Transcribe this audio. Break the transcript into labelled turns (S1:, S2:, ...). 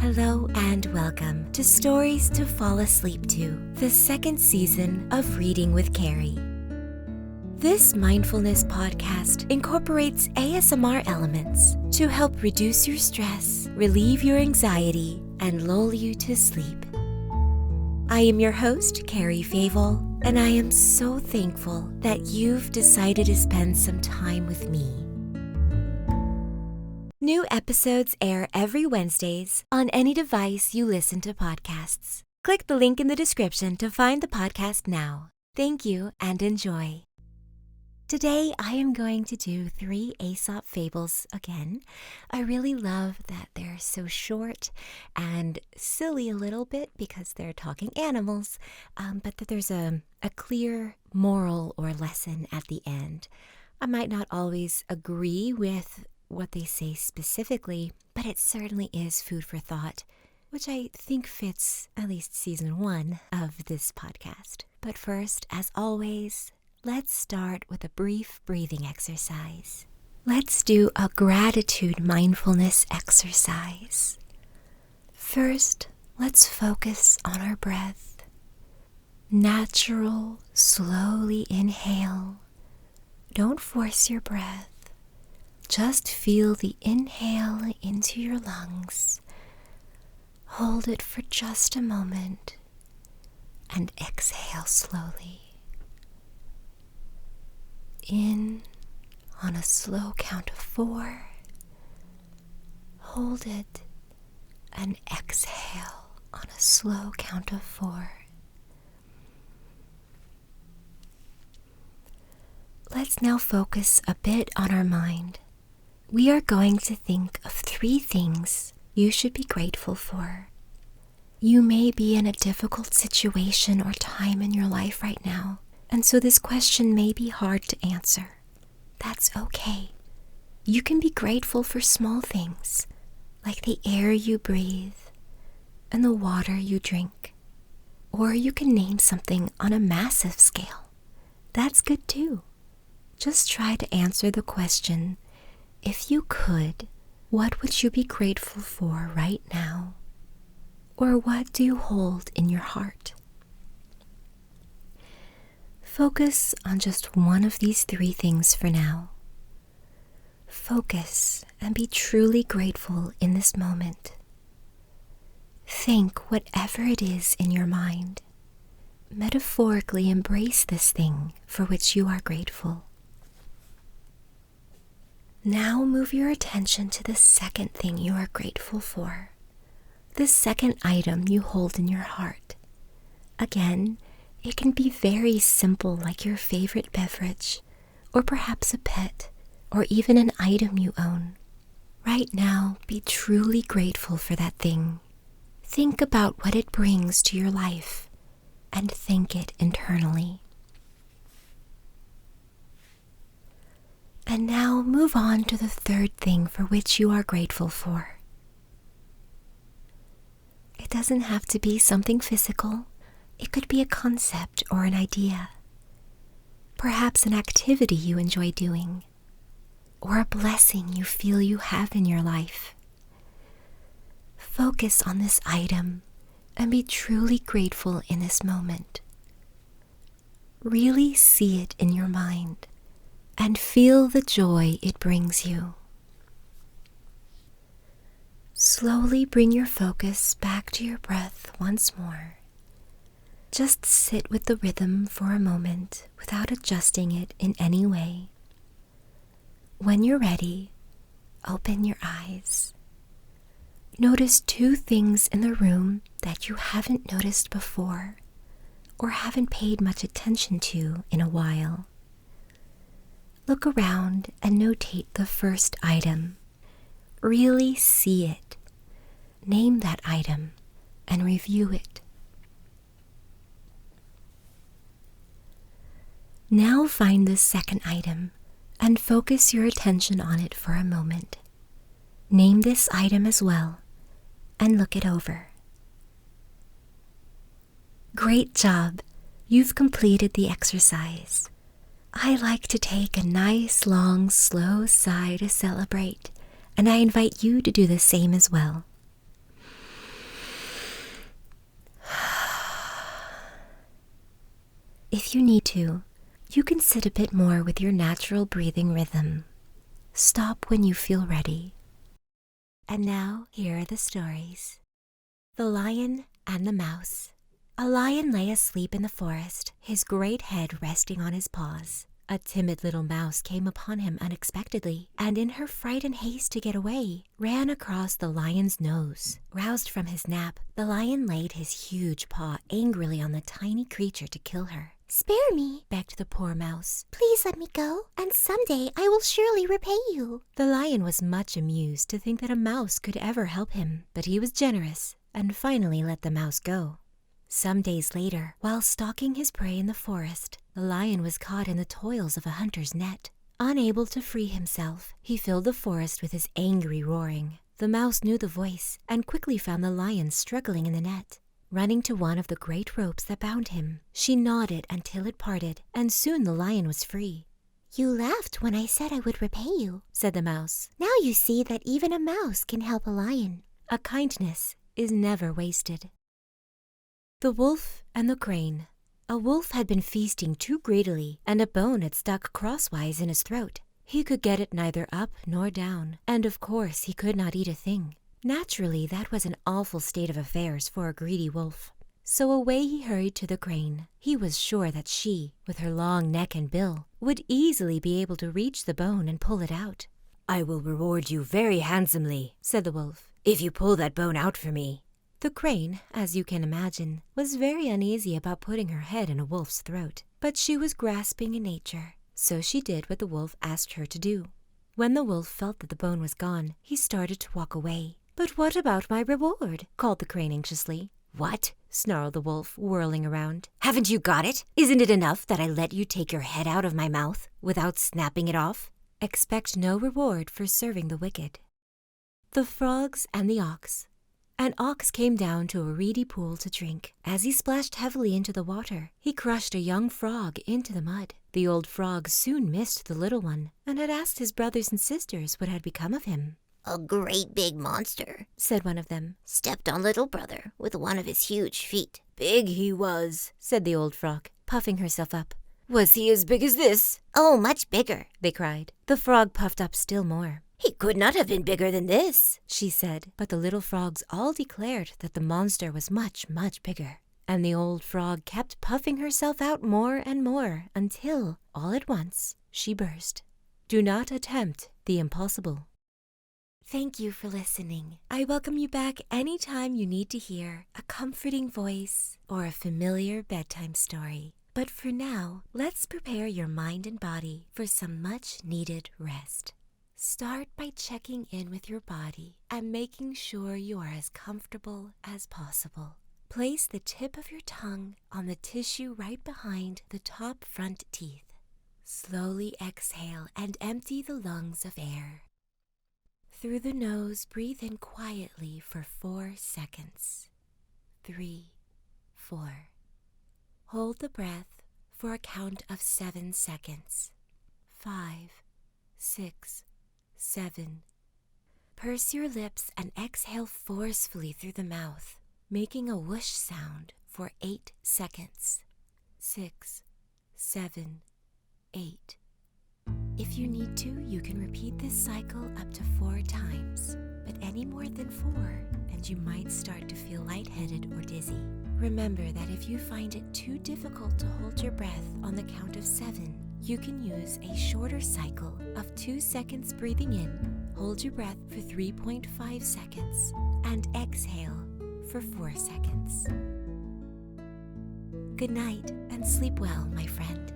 S1: Hello and welcome to Stories to Fall Asleep To, the second season of Reading with Cari. This Mindfulness Podcast incorporates ASMR elements to help reduce your stress, relieve your anxiety, and lull you to sleep. I am your host, Cari Favole, and I am so thankful that you've decided to spend some time with me. New episodes air every Wednesdays on any device you listen to podcasts. Click the link in the description to find the podcast now. Thank you and enjoy. Today I am going to do 3 Aesop Fables again. I really love that they're so short and silly a little bit because they're talking animals, but that there's a clear moral or lesson at the end. I might not always agree with what they say specifically, but it certainly is food for thought, which I think fits at least season 1 of this podcast. But first, as always, let's start with a brief breathing exercise. Let's do a gratitude mindfulness exercise. First, let's focus on our breath. Natural, slowly inhale. Don't force your breath. Just feel the inhale into your lungs. Hold it for just a moment and exhale slowly. In on a slow count of 4. Hold it and exhale on a slow count of 4. Let's now focus a bit on our mind. We are going to think of 3 things you should be grateful for. You may be in a difficult situation or time in your life right now, and so this question may be hard to answer. That's okay. You can be grateful for small things, like the air you breathe and the water you drink. Or you can name something on a massive scale. That's good too. Just try to answer the question, if you could, what would you be grateful for right now? Or what do you hold in your heart? Focus on just one of these 3 things for now. Focus and be truly grateful in this moment. Think whatever it is in your mind. Metaphorically embrace this thing for which you are grateful. Now move your attention to the second thing you are grateful for. The second item you hold in your heart. Again, it can be very simple, like your favorite beverage, or perhaps a pet, or even an item you own. Right now, be truly grateful for that thing. Think about what it brings to your life, and thank it internally. And now move on to the third thing for which you are grateful for. It doesn't have to be something physical. It could be a concept or an idea. Perhaps an activity you enjoy doing, or a blessing you feel you have in your life. Focus on this item and be truly grateful in this moment. Really see it in your mind and feel the joy it brings you. Slowly bring your focus back to your breath once more. Just sit with the rhythm for a moment without adjusting it in any way. When you're ready, open your eyes. Notice 2 things in the room that you haven't noticed before or haven't paid much attention to in a while. Look around and notate the first item. Really see it. Name that item and review it. Now find the second item and focus your attention on it for a moment. Name this item as well and look it over. Great job! You've completed the exercise. I like to take a nice, long, slow sigh to celebrate, and I invite you to do the same as well. If you need to, you can sit a bit more with your natural breathing rhythm. Stop when you feel ready. And now, here are the stories. The Lion and the Mouse. A lion lay asleep in the forest, his great head resting on his paws. A timid little mouse came upon him unexpectedly, and in her fright and haste to get away, ran across the lion's nose. Roused from his nap, the lion laid his huge paw angrily on the tiny creature to kill her.
S2: "Spare me,"
S1: begged the poor mouse.
S2: "Please let me go, and someday I will surely repay you."
S1: The lion was much amused to think that a mouse could ever help him, but he was generous and finally let the mouse go. Some days later, while stalking his prey in the forest, the lion was caught in the toils of a hunter's net. Unable to free himself, he filled the forest with his angry roaring. The mouse knew the voice and quickly found the lion struggling in the net. Running to one of the great ropes that bound him, she gnawed it until it parted, and soon the lion was free.
S2: "You laughed when I said I would repay you,"
S1: said the mouse.
S2: "Now you see that even a mouse can help a lion."
S1: A kindness is never wasted. The Wolf and the Crane. A wolf had been feasting too greedily, and a bone had stuck crosswise in his throat. He could get it neither up nor down, and of course he could not eat a thing. Naturally, that was an awful state of affairs for a greedy wolf. So away he hurried to the crane. He was sure that she, with her long neck and bill, would easily be able to reach the bone and pull it out. "I will reward you very handsomely," said the wolf, "if you pull that bone out for me." The crane, as you can imagine, was very uneasy about putting her head in a wolf's throat, but she was grasping in nature, so she did what the wolf asked her to do. When the wolf felt that the bone was gone, he started to walk away. "But what about my reward?" called the crane anxiously. "What?" snarled the wolf, whirling around. "Haven't you got it? Isn't it enough that I let you take your head out of my mouth without snapping it off? Expect no reward for serving the wicked." The Frogs and the Ox. An ox came down to a reedy pool to drink. As he splashed heavily into the water, he crushed a young frog into the mud. The old frog soon missed the little one, and had asked his brothers and sisters what had become of him.
S3: "A great big monster,"
S1: said one of them,
S3: "stepped on little brother with one of his huge feet."
S1: "Big he was," said the old frog, puffing herself up. "Was he as big as this?"
S3: "Oh, much bigger,"
S1: they cried. The frog puffed up still more.
S3: "He could not have been bigger than this,"
S1: she said, but the little frogs all declared that the monster was much, much bigger. And the old frog kept puffing herself out more and more until, all at once, she burst. Do not attempt the impossible. Thank you for listening. I welcome you back anytime you need to hear a comforting voice or a familiar bedtime story. But for now, let's prepare your mind and body for some much-needed rest. Start by checking in with your body and making sure you are as comfortable as possible. Place the tip of your tongue on the tissue right behind the top front teeth. Slowly exhale and empty the lungs of air. Through the nose, breathe in quietly for 4 seconds. 3, 4. Hold the breath for a count of 7 seconds. 5, 6, 7. Purse your lips and exhale forcefully through the mouth, making a whoosh sound for 8 seconds. 6, 7, 8. If you need to, you can repeat this cycle up to 4 times, but any more than 4, and you might start to feel lightheaded or dizzy. Remember that if you find it too difficult to hold your breath on the count of 7, you can use a shorter cycle of 2 seconds breathing in, hold your breath for 3.5 seconds, and exhale for 4 seconds. Good night and sleep well, my friend.